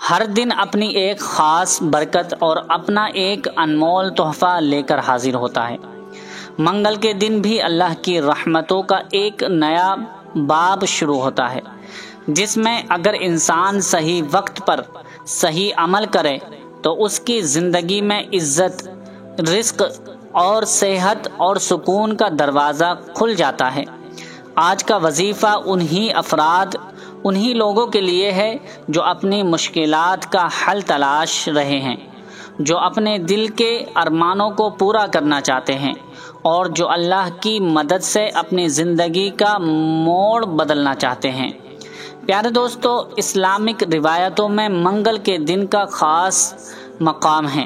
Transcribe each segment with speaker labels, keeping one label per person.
Speaker 1: ہر دن اپنی ایک خاص برکت اور اپنا ایک انمول تحفہ لے کر حاضر ہوتا ہے۔ منگل کے دن بھی اللہ کی رحمتوں کا ایک نیا باب شروع ہوتا ہے، جس میں اگر انسان صحیح وقت پر صحیح عمل کرے تو اس کی زندگی میں عزت، رزق اور صحت اور سکون کا دروازہ کھل جاتا ہے۔ آج کا وظیفہ انہی لوگوں کے لیے ہے جو اپنی مشکلات کا حل تلاش رہے ہیں، جو اپنے دل کے ارمانوں کو پورا کرنا چاہتے ہیں اور جو اللہ کی مدد سے اپنی زندگی کا موڑ بدلنا چاہتے ہیں۔ پیارے دوستو، اسلامک روایتوں میں منگل کے دن کا خاص مقام ہے۔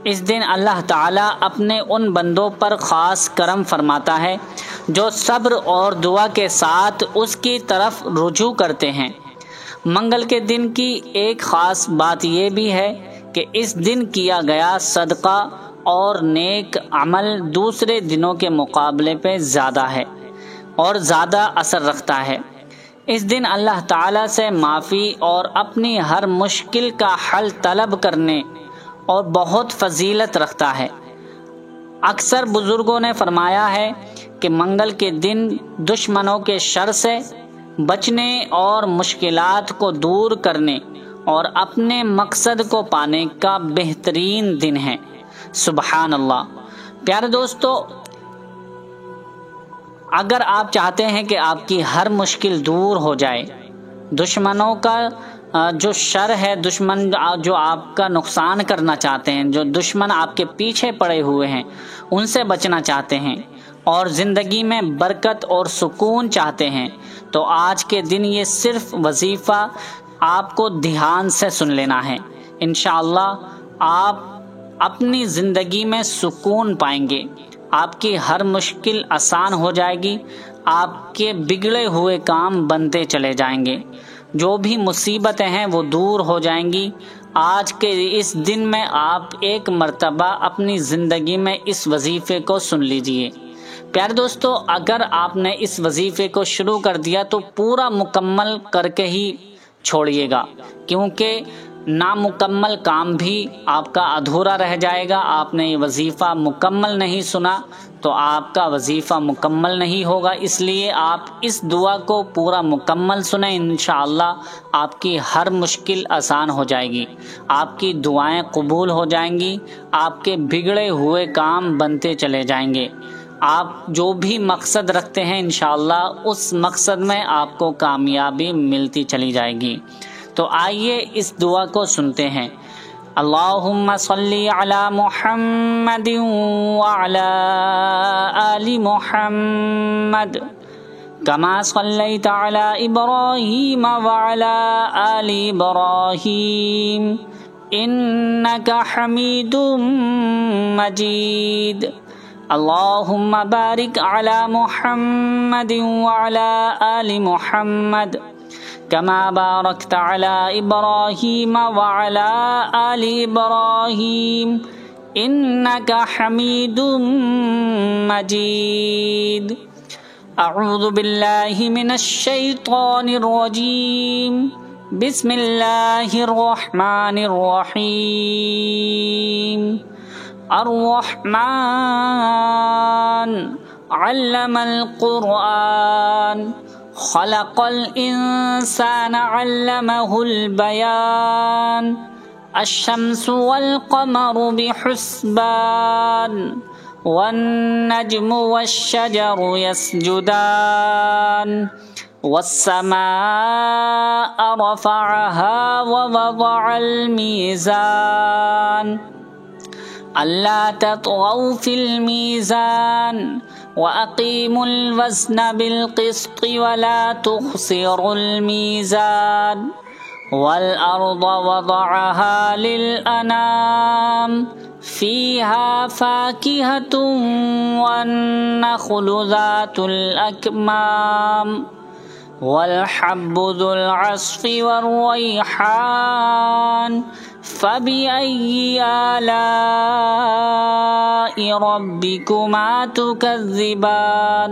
Speaker 1: اس دن اللہ تعالیٰ اپنے ان بندوں پر خاص کرم فرماتا ہے جو صبر اور دعا کے ساتھ اس کی طرف رجوع کرتے ہیں۔ منگل کے دن کی ایک خاص بات یہ بھی ہے کہ اس دن کیا گیا صدقہ اور نیک عمل دوسرے دنوں کے مقابلے پہ زیادہ ہے اور زیادہ اثر رکھتا ہے۔ اس دن اللہ تعالیٰ سے معافی اور اپنی ہر مشکل کا حل طلب کرنے اور بہت فضیلت رکھتا ہے۔ اکثر بزرگوں نے فرمایا ہے کہ منگل کے دن دشمنوں کے شر سے بچنے اور مشکلات کو دور کرنے اور اپنے مقصد کو پانے کا بہترین دن ہے۔ سبحان اللہ۔ پیارے دوستو، اگر آپ چاہتے ہیں کہ آپ کی ہر مشکل دور ہو جائے، دشمنوں کا جو شر ہے، دشمن جو آپ کا نقصان کرنا چاہتے ہیں، جو دشمن آپ کے پیچھے پڑے ہوئے ہیں، ان سے بچنا چاہتے ہیں اور زندگی میں برکت اور سکون چاہتے ہیں، تو آج کے دن یہ صرف وظیفہ آپ کو دھیان سے سن لینا ہے۔ انشاءاللہ آپ اپنی زندگی میں سکون پائیں گے، آپ کی ہر مشکل آسان ہو جائے گی، آپ کے بگڑے ہوئے کام بنتے چلے جائیں گے، جو بھی مصیبتیں ہیں وہ دور ہو جائیں گی۔ آج کے اس دن میں آپ ایک مرتبہ اپنی زندگی میں اس وظیفے کو سن لیجئے۔ پیارے دوستو، اگر آپ نے اس وظیفے کو شروع کر دیا تو پورا مکمل کر کے ہی چھوڑیے گا، کیونکہ نامکمل کام بھی آپ کا ادھورا رہ جائے گا۔ آپ نے یہ وظیفہ مکمل نہیں سنا تو آپ کا وظیفہ مکمل نہیں ہوگا، اس لیے آپ اس دعا کو پورا مکمل سنیں۔ انشاءاللہ آپ کی ہر مشکل آسان ہو جائے گی، آپ کی دعائیں قبول ہو جائیں گی، آپ کے بگڑے ہوئے کام بنتے چلے جائیں گے۔ آپ جو بھی مقصد رکھتے ہیں انشاءاللہ اس مقصد میں آپ کو کامیابی ملتی چلی جائے گی۔ تو آئیے اس دعا کو سنتے ہیں۔ اللہم صلی علی محمد وعلی آل محمد کما صلیت علی ابراہیم وعلی آل ابراہیم انک حمید مجید۔ اللہم بارک علی محمد وعلی آل محمد کما بارکت علی ابراہیم وعلی آل ابراہیم انک حمید مجید۔ اعوذ باللہ من الشیطان الرجیم، بسم اللہ الرحمن الرحیم۔ الرحمن علم القرآن خلق الانسان علمه البیان الشمس والقمر بحسبان والنجم والشجر يسجدان والسماء رفعها ووضع الميزان ألا تطغوا في الميزان وأقيموا الوزن بالقسط ولا تخسروا الميزان والأرض وضعها للأنام فيها فاكهة والنخل ذات الأكمام والحب ذو العصف والريحان فبأي آلاء ربكما تكذبان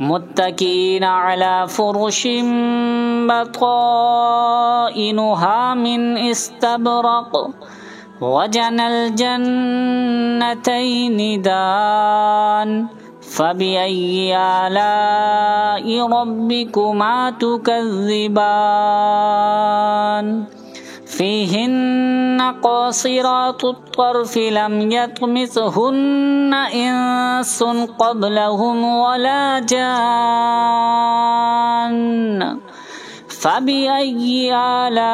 Speaker 1: متکئین علی فرش بطائنها من استبرق وجنى الجنتين دان فبأي آلاء ربكما تكذبان فيهن قاصرات الطرف لم يطمثهن إنس قبلهم ولا جان فبأي آلاء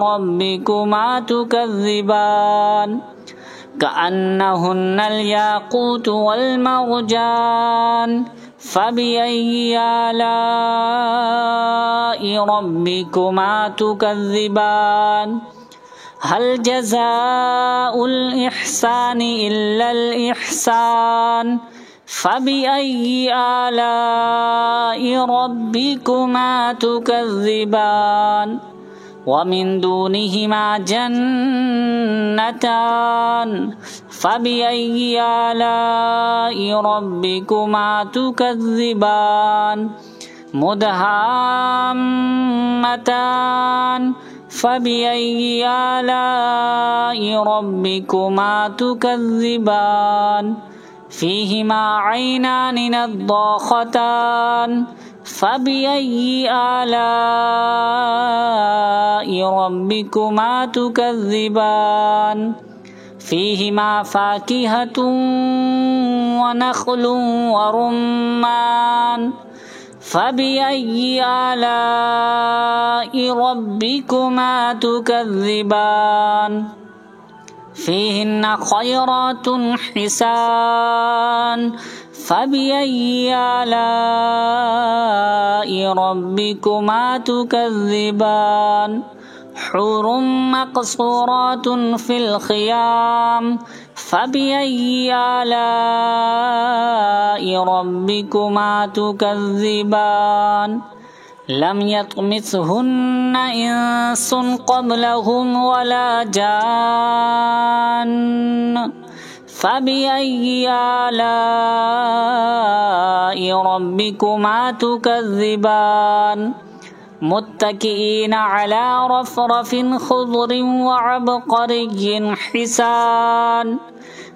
Speaker 1: ربكما تكذبان كأنهن الياقوت والمرجان فبأي آلاء ربكما تكذبان هل جزاء الإحسان إلا الإحسان فبأي آلاء ربكما تكذبان ومن دونهما جنتان فبأي آلاء ربكما تكذبان مدهامتان فبأي آلاء ربكما تكذبان فيهما عينان نضاختان فبأي آلاء ربكما تكذبان فيهما فاكهة ونخل ورمان فبأي آلاء ربكما تكذبان فيهن خيرات حسان فبأي آلاء ربكما تكذبان حور مقصورات في الخيام فبأي آلاء ربكما تكذبان لم يطمثهن إنس قبلهم ولا جان فبأي آلاء ربكما تكذبان متكئين على رفرف خضر وعبقري حسان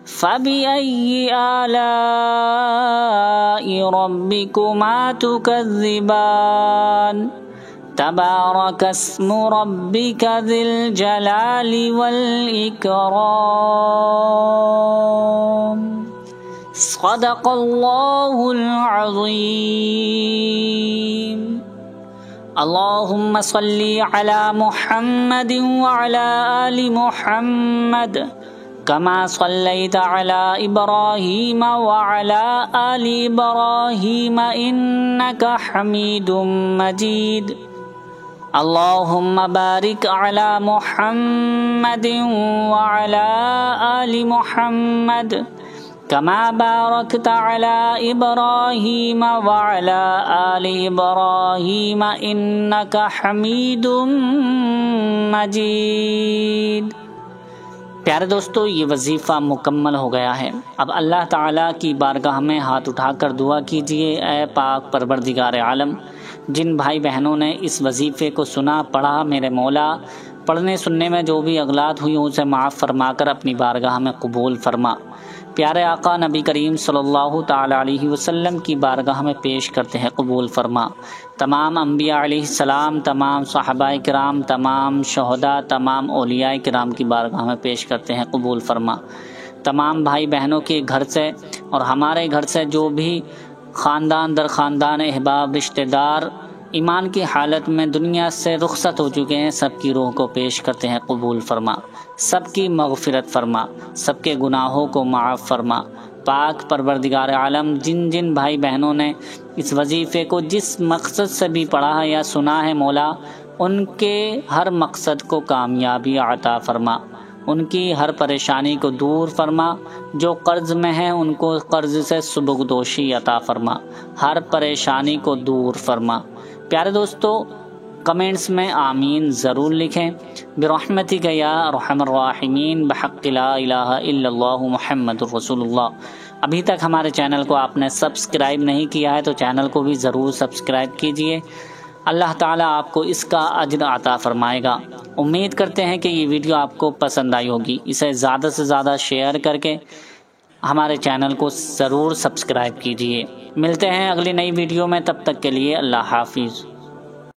Speaker 1: فبأي آلاء ربكما تكذبان تبارك اسم ربك ذي الجلال والإكرام صدق الله العظيم اللهم صل على محمد وعلى آل محمد كما صليت على إبراهيم وعلى آل إبراهيم إنك حميد مجيد اللهم بارك على محمد وعلى آل محمد كما باركت على إبراهيم وعلى آل إبراهيم إنك حميد مجيد۔ پیارے دوستو، یہ وظیفہ مکمل ہو گیا ہے۔ اب اللہ تعالیٰ کی بارگاہ میں ہاتھ اٹھا کر دعا کیجئے، اے پاک پروردگار عالم، جن بھائی بہنوں نے اس وظیفے کو سنا پڑھا، میرے مولا پڑھنے سننے میں جو بھی اغلاط ہوئی اسے معاف فرما کر اپنی بارگاہ میں قبول فرما۔ پیارے آقا نبی کریم صلی اللہ تعالی علیہ وسلم کی بارگاہ میں پیش کرتے ہیں، قبول فرما۔ تمام انبیاء علیہ السلام، تمام صحابہ کرام، تمام شہداء، تمام اولیاء کرام کی بارگاہ میں پیش کرتے ہیں، قبول فرما۔ تمام بھائی بہنوں کے گھر سے اور ہمارے گھر سے جو بھی خاندان در خاندان احباب رشتہ دار ایمان کی حالت میں دنیا سے رخصت ہو چکے ہیں، سب کی روح کو پیش کرتے ہیں، قبول فرما۔ سب کی مغفرت فرما، سب کے گناہوں کو معاف فرما۔ پاک پروردگار عالم، جن جن بھائی بہنوں نے اس وظیفے کو جس مقصد سے بھی پڑھا ہے یا سنا ہے، مولا ان کے ہر مقصد کو کامیابی عطا فرما، ان کی ہر پریشانی کو دور فرما، جو قرض میں ہیں ان کو قرض سے سبکدوشی عطا فرما، ہر پریشانی کو دور فرما۔ پیارے دوستو، کمنٹس میں آمین ضرور لکھیں۔ برحمتک یا ارحم الراحمین، بحق لا الہ الا اللہ محمد رسول اللہ۔ ابھی تک ہمارے چینل کو آپ نے سبسکرائب نہیں کیا ہے تو چینل کو بھی ضرور سبسکرائب کیجئے۔ اللہ تعالیٰ آپ کو اس کا اجر عطا فرمائے گا۔ امید کرتے ہیں کہ یہ ویڈیو آپ کو پسند آئی ہوگی۔ اسے زیادہ سے زیادہ شیئر کر کے ہمارے چینل کو ضرور سبسکرائب کیجئے۔ ملتے ہیں اگلی نئی ویڈیو میں، تب تک کے لیے اللہ حافظ۔